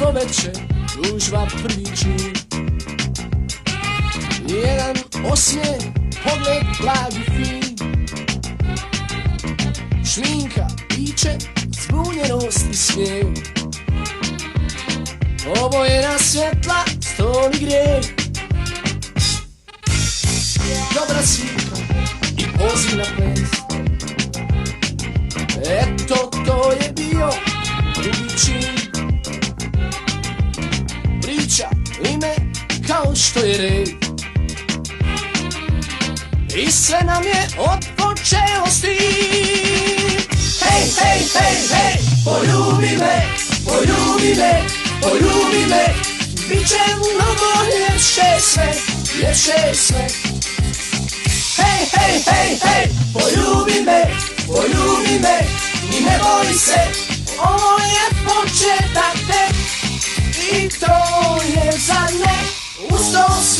Prošlo večer, gužva priči. Jedan osmijeh, pogled blagi fin. Šminka, piće, zbunjenost i smijeh. Obojena svjetla, stol i grijeh. Dobra svika i poziv na ples. Eto to je bio drugi čin. Priča ime kao što je red. I sve nam je otpočelo s tim. Hej, hej, hej, hej, poljubi me, poljubi me, poljubi me. Biće mnogo ljepše sve, ljepše sve. Hej, hej, hej, hej, poljubi me, poljubi me. I ne boj se, ovo je početak tek. I to je za ne, uz to sve.